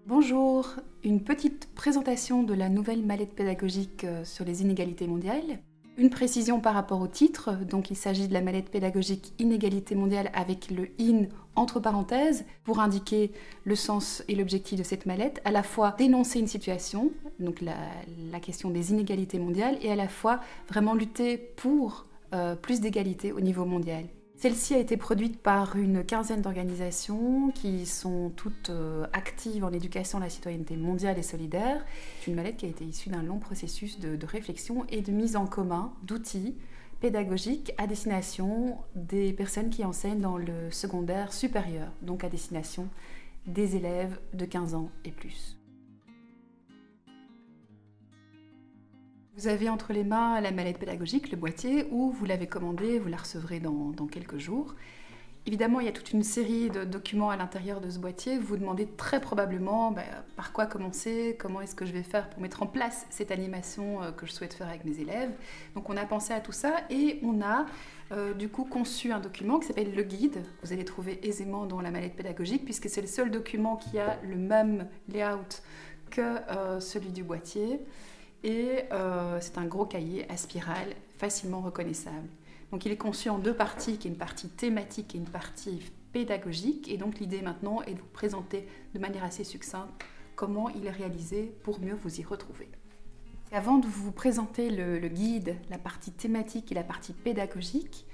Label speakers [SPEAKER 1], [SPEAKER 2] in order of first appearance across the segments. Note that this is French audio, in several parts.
[SPEAKER 1] Bonjour, une petite présentation de la nouvelle mallette pédagogique sur les inégalités mondiales. Une précision par rapport au titre, donc il s'agit de la mallette pédagogique Inégalité mondiale avec le IN entre parenthèses pour indiquer le sens et l'objectif de cette mallette, à la fois dénoncer une situation, donc la question des inégalités mondiales, et à la fois vraiment lutter pour plus d'égalité au niveau mondial. Celle-ci a été produite par une quinzaine d'organisations qui sont toutes actives en éducation à la citoyenneté mondiale et solidaire. C'est une mallette qui a été issue d'un long processus de réflexion et de mise en commun d'outils pédagogiques à destination des personnes qui enseignent dans le secondaire supérieur, donc à destination des élèves de 15 ans et plus. Vous avez entre les mains la mallette pédagogique, le boîtier, ou vous l'avez commandée, vous la recevrez dans quelques jours. Évidemment, il y a toute une série de documents à l'intérieur de ce boîtier. Vous vous demandez très probablement par quoi commencer, comment est-ce que je vais faire pour mettre en place cette animation que je souhaite faire avec mes élèves. Donc on a pensé à tout ça et on a du coup conçu un document qui s'appelle le guide. Vous allez trouver aisément dans la mallette pédagogique puisque c'est le seul document qui a le même layout que celui du boîtier. Et c'est un gros cahier à spirale facilement reconnaissable. Donc il est conçu en deux parties, qui est une partie thématique et une partie pédagogique. Et donc l'idée maintenant est de vous présenter de manière assez succincte comment il est réalisé pour mieux vous y retrouver. Avant de vous présenter le guide, la partie thématique et la partie pédagogique,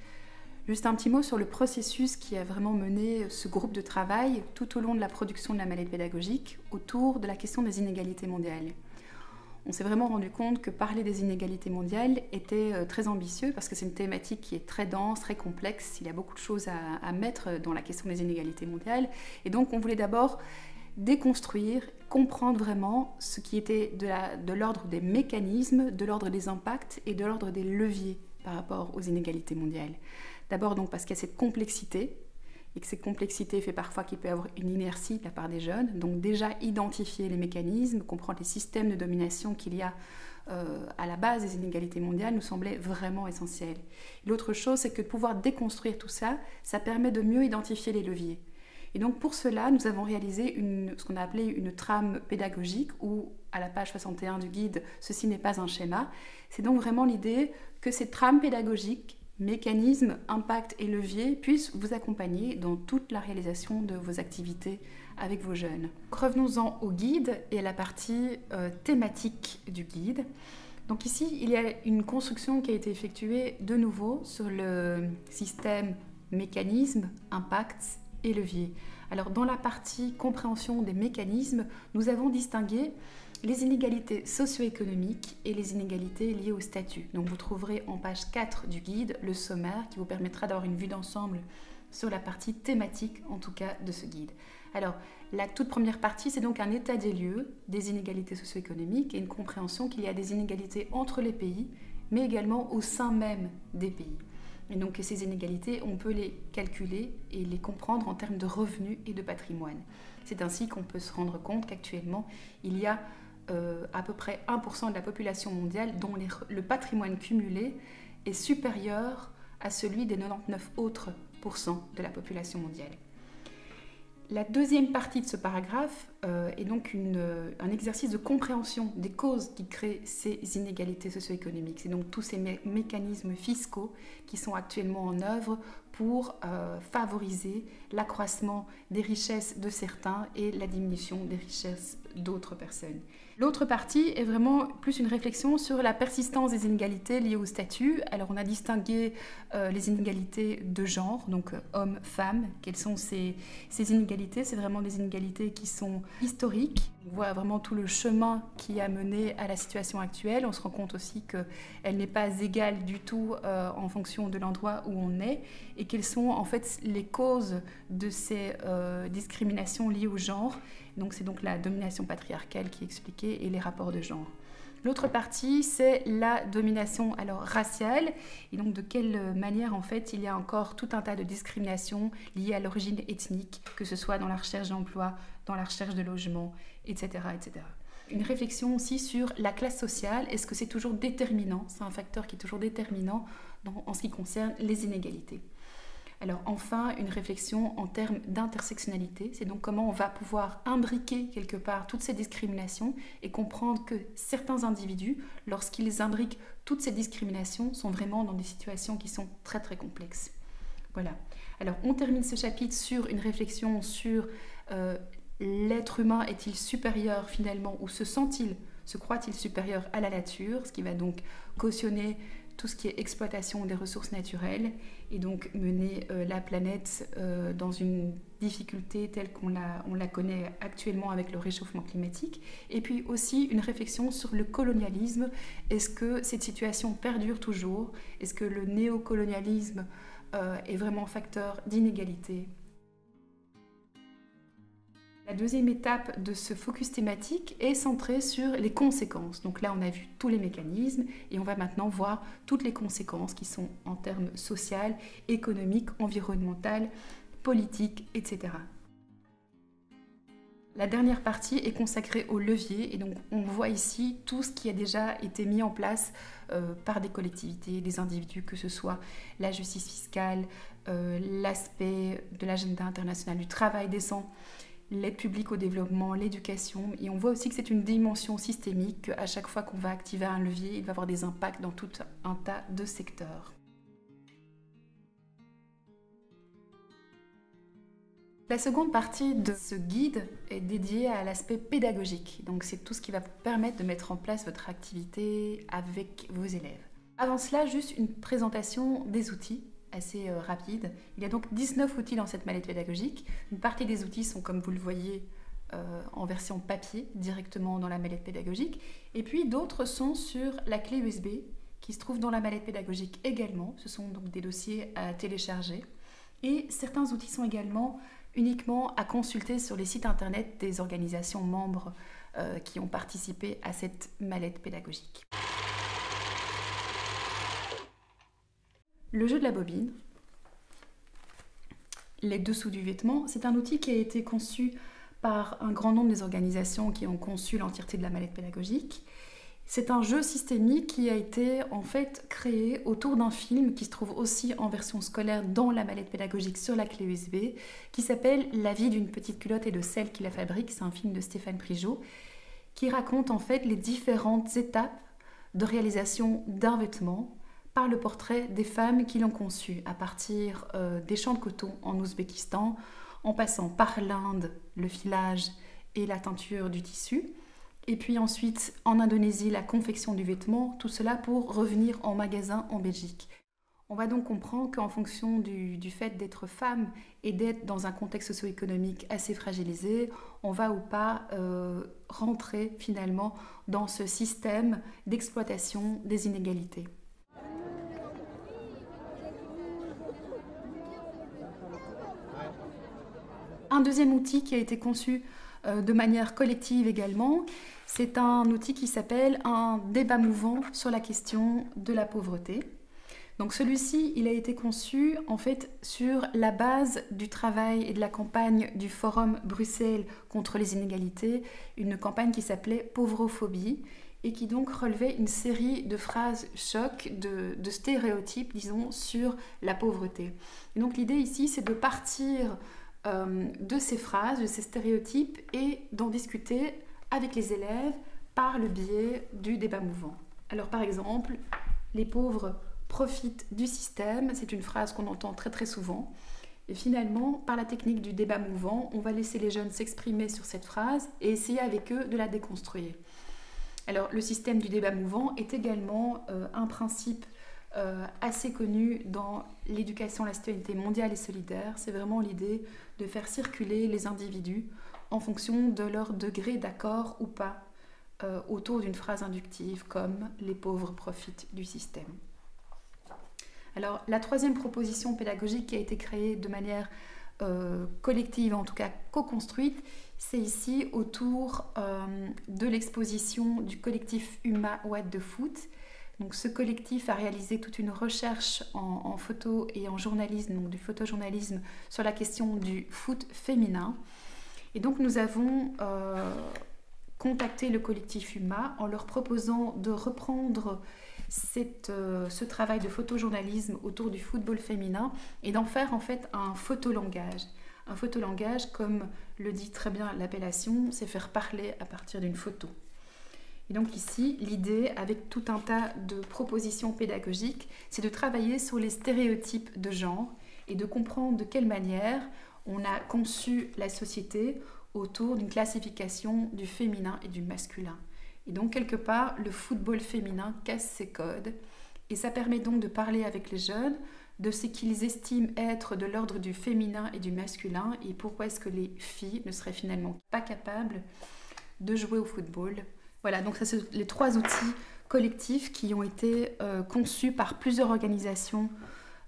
[SPEAKER 1] juste un petit mot sur le processus qui a vraiment mené ce groupe de travail tout au long de la production de la mallette pédagogique autour de la question des inégalités mondiales. On s'est vraiment rendu compte que parler des inégalités mondiales était très ambitieux parce que c'est une thématique qui est très dense, très complexe. Il y a beaucoup de choses à mettre dans la question des inégalités mondiales. Et donc on voulait d'abord déconstruire, comprendre vraiment ce qui était de l'ordre des mécanismes, de l'ordre des impacts et de l'ordre des leviers par rapport aux inégalités mondiales. D'abord donc parce qu'il y a cette complexité, et que cette complexité fait parfois qu'il peut y avoir une inertie de la part des jeunes. Donc déjà identifier les mécanismes, comprendre les systèmes de domination qu'il y a à la base des inégalités mondiales nous semblait vraiment essentiel. L'autre chose, c'est que de pouvoir déconstruire tout ça, ça permet de mieux identifier les leviers. Et donc pour cela, nous avons réalisé ce qu'on a appelé une trame pédagogique où, à la page 61 du guide, ceci n'est pas un schéma. C'est donc vraiment l'idée que cette trame pédagogique, mécanismes, impacts et leviers puissent vous accompagner dans toute la réalisation de vos activités avec vos jeunes. Revenons-en au guide et à la partie thématique du guide. Donc ici, il y a une construction qui a été effectuée de nouveau sur le système mécanismes, impacts et leviers. Alors dans la partie compréhension des mécanismes, nous avons distingué les inégalités socio-économiques et les inégalités liées au statut. Donc vous trouverez en page 4 du guide le sommaire qui vous permettra d'avoir une vue d'ensemble sur la partie thématique, en tout cas, de ce guide. Alors, la toute première partie, c'est donc un état des lieux des inégalités socio-économiques et une compréhension qu'il y a des inégalités entre les pays, mais également au sein même des pays. Et donc ces inégalités, on peut les calculer et les comprendre en termes de revenus et de patrimoine. C'est ainsi qu'on peut se rendre compte qu'actuellement, il y a à peu près 1% de la population mondiale dont le patrimoine cumulé est supérieur à celui des 99 autres pourcents de la population mondiale. La deuxième partie de ce paragraphe est donc un exercice de compréhension des causes qui créent ces inégalités socio-économiques. C'est donc tous ces mécanismes fiscaux qui sont actuellement en œuvre pour favoriser l'accroissement des richesses de certains et la diminution des richesses d'autres personnes. L'autre partie est vraiment plus une réflexion sur la persistance des inégalités liées au statut. Alors on a distingué les inégalités de genre, donc hommes-femmes. Quelles sont ces inégalités? C'est vraiment des inégalités qui sont historiques. On voit vraiment tout le chemin qui a mené à la situation actuelle. On se rend compte aussi qu'elle n'est pas égale du tout en fonction de l'endroit où on est et quelles sont en fait les causes de ces discriminations liées au genre. Donc c'est donc la domination patriarcale qui est expliquée et les rapports de genre. L'autre partie, c'est la domination raciale, et donc de quelle manière en fait il y a encore tout un tas de discriminations liées à l'origine ethnique, que ce soit dans la recherche d'emploi, dans la recherche de logement, etc., etc. Une réflexion aussi sur la classe sociale. Est-ce que c'est toujours déterminant? C'est un facteur qui est toujours déterminant en ce qui concerne les inégalités. Alors enfin, une réflexion en termes d'intersectionnalité, c'est donc comment on va pouvoir imbriquer quelque part toutes ces discriminations et comprendre que certains individus, lorsqu'ils imbriquent toutes ces discriminations, sont vraiment dans des situations qui sont très très complexes. Voilà. Alors on termine ce chapitre sur une réflexion sur l'être humain est-il supérieur finalement ou se croit-il supérieur à la nature, ce qui va donc cautionner tout ce qui est exploitation des ressources naturelles et donc mener la planète dans une difficulté telle qu'on la connaît actuellement avec le réchauffement climatique. Et puis aussi une réflexion sur le colonialisme. Est-ce que cette situation perdure toujours? Est-ce que le néocolonialisme est vraiment facteur d'inégalité? La deuxième étape de ce focus thématique est centrée sur les conséquences. Donc là, on a vu tous les mécanismes et on va maintenant voir toutes les conséquences qui sont en termes sociaux, économiques, environnementaux, politiques, etc. La dernière partie est consacrée aux leviers et donc on voit ici tout ce qui a déjà été mis en place par des collectivités, des individus, que ce soit la justice fiscale, l'aspect de l'agenda international du travail décent, l'aide publique au développement, l'éducation. Et on voit aussi que c'est une dimension systémique, qu'à chaque fois qu'on va activer un levier, il va avoir des impacts dans tout un tas de secteurs. La seconde partie de ce guide est dédiée à l'aspect pédagogique. Donc c'est tout ce qui va vous permettre de mettre en place votre activité avec vos élèves. Avant cela, juste une présentation des outils assez rapide. Il y a donc 19 outils dans cette mallette pédagogique. Une partie des outils sont, comme vous le voyez, en version papier, directement dans la mallette pédagogique. Et puis d'autres sont sur la clé USB, qui se trouve dans la mallette pédagogique également. Ce sont donc des dossiers à télécharger. Et certains outils sont également uniquement à consulter sur les sites internet des organisations membres qui ont participé à cette mallette pédagogique. Le jeu de la bobine, les dessous du vêtement, c'est un outil qui a été conçu par un grand nombre des organisations qui ont conçu l'entièreté de la mallette pédagogique. C'est un jeu systémique qui a été en fait créé autour d'un film qui se trouve aussi en version scolaire dans la mallette pédagogique sur la clé USB, qui s'appelle La vie d'une petite culotte et de celle qui la fabrique. C'est un film de Stéphane Prigeot qui raconte en fait les différentes étapes de réalisation d'un vêtement par le portrait des femmes qui l'ont conçu, à partir des champs de coton en Ouzbékistan, en passant par l'Inde, le filage et la teinture du tissu, et puis ensuite en Indonésie, la confection du vêtement, tout cela pour revenir en magasin en Belgique. On va donc comprendre qu'en fonction du fait d'être femme et d'être dans un contexte socio-économique assez fragilisé, on va ou pas rentrer finalement dans ce système d'exploitation des inégalités. Un deuxième outil qui a été conçu de manière collective également, c'est un outil qui s'appelle un débat mouvant sur la question de la pauvreté. Donc celui-ci, il a été conçu en fait sur la base du travail et de la campagne du Forum Bruxelles contre les inégalités, une campagne qui s'appelait Pauvrophobie et qui donc relevait une série de phrases chocs, de stéréotypes, disons, sur la pauvreté. Et donc l'idée ici, c'est de partir de ces phrases, de ces stéréotypes et d'en discuter avec les élèves par le biais du débat mouvant. Alors par exemple, les pauvres profitent du système, c'est une phrase qu'on entend très très souvent. Et finalement, par la technique du débat mouvant, on va laisser les jeunes s'exprimer sur cette phrase et essayer avec eux de la déconstruire. Alors le système du débat mouvant est également un principe assez connu dans l'éducation à la citoyenneté mondiale et solidaire. C'est vraiment l'idée de faire circuler les individus en fonction de leur degré d'accord ou pas autour d'une phrase inductive comme « les pauvres profitent du système ». Alors la troisième proposition pédagogique qui a été créée de manière collective, en tout cas co-construite, c'est ici autour de l'exposition du collectif Uma What the Foot. Donc ce collectif a réalisé toute une recherche en photo et en journalisme, donc du photojournalisme, sur la question du foot féminin. Et donc nous avons contacté le collectif Uma en leur proposant de reprendre c'est ce travail de photojournalisme autour du football féminin et d'en faire en fait un photolangage. Un photolangage, comme le dit très bien l'appellation, c'est faire parler à partir d'une photo. Et donc ici, l'idée, avec tout un tas de propositions pédagogiques, c'est de travailler sur les stéréotypes de genre et de comprendre de quelle manière on a conçu la société autour d'une classification du féminin et du masculin. Et donc, quelque part, le football féminin casse ces codes et ça permet donc de parler avec les jeunes de ce qu'ils estiment être de l'ordre du féminin et du masculin et pourquoi est-ce que les filles ne seraient finalement pas capables de jouer au football. Voilà, donc ça c'est les 3 outils collectifs qui ont été conçus par plusieurs organisations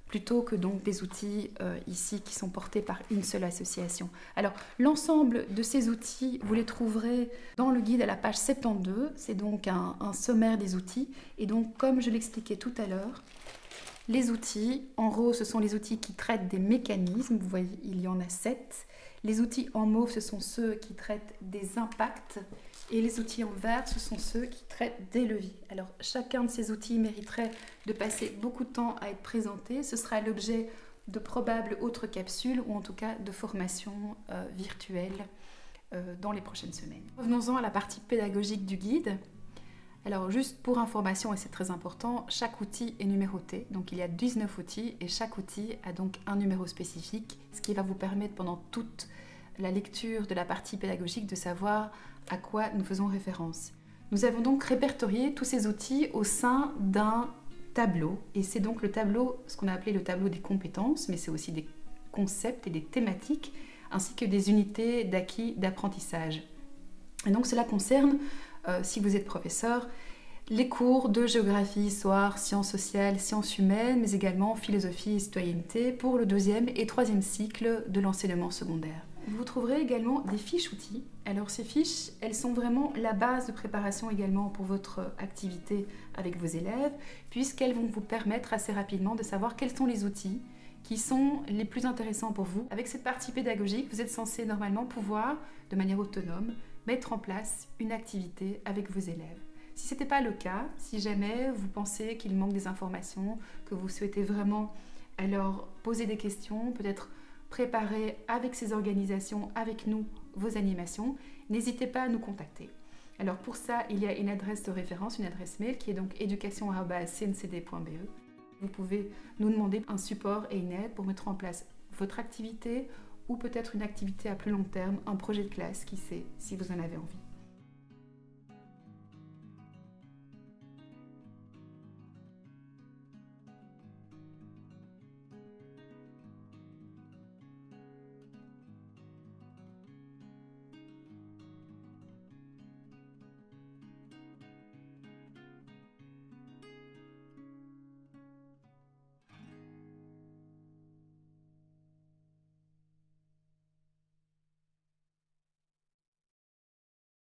[SPEAKER 1] plutôt que donc des outils ici qui sont portés par une seule association. Alors l'ensemble de ces outils, vous les trouverez dans le guide à la page 72, c'est donc un sommaire des outils et donc comme je l'expliquais tout à l'heure, les outils, en rose ce sont les outils qui traitent des mécanismes, vous voyez il y en a 7. Les outils en mauve ce sont ceux qui traitent des impacts et les outils en vert ce sont ceux qui traitent des leviers. Alors chacun de ces outils mériterait de passer beaucoup de temps à être présenté, ce sera l'objet de probables autres capsules ou en tout cas de formations virtuelles dans les prochaines semaines. Revenons-en à la partie pédagogique du guide. Alors juste pour information, et c'est très important, chaque outil est numéroté, donc il y a 19 outils et chaque outil a donc un numéro spécifique, ce qui va vous permettre pendant toute la lecture de la partie pédagogique de savoir à quoi nous faisons référence. Nous avons donc répertorié tous ces outils au sein d'un tableau et c'est donc le tableau, ce qu'on a appelé le tableau des compétences, mais c'est aussi des concepts et des thématiques ainsi que des unités d'acquis d'apprentissage. Et donc cela concerne si vous êtes professeur, les cours de géographie, histoire, sciences sociales, sciences humaines, mais également philosophie et citoyenneté pour le 2e et 3e cycle de l'enseignement secondaire. Vous trouverez également des fiches outils. Alors ces fiches, elles sont vraiment la base de préparation également pour votre activité avec vos élèves, puisqu'elles vont vous permettre assez rapidement de savoir quels sont les outils qui sont les plus intéressants pour vous. Avec cette partie pédagogique, vous êtes censé normalement pouvoir, de manière autonome, mettre en place une activité avec vos élèves. Si ce n'était pas le cas, si jamais vous pensez qu'il manque des informations, que vous souhaitez vraiment alors poser des questions, peut-être préparer avec ces organisations, avec nous, vos animations, n'hésitez pas à nous contacter. Alors pour ça, il y a une adresse de référence, une adresse mail qui est donc education@cncd.be. Vous pouvez nous demander un support et une aide pour mettre en place votre activité ou peut-être une activité à plus long terme, un projet de classe, qui sait, si vous en avez envie.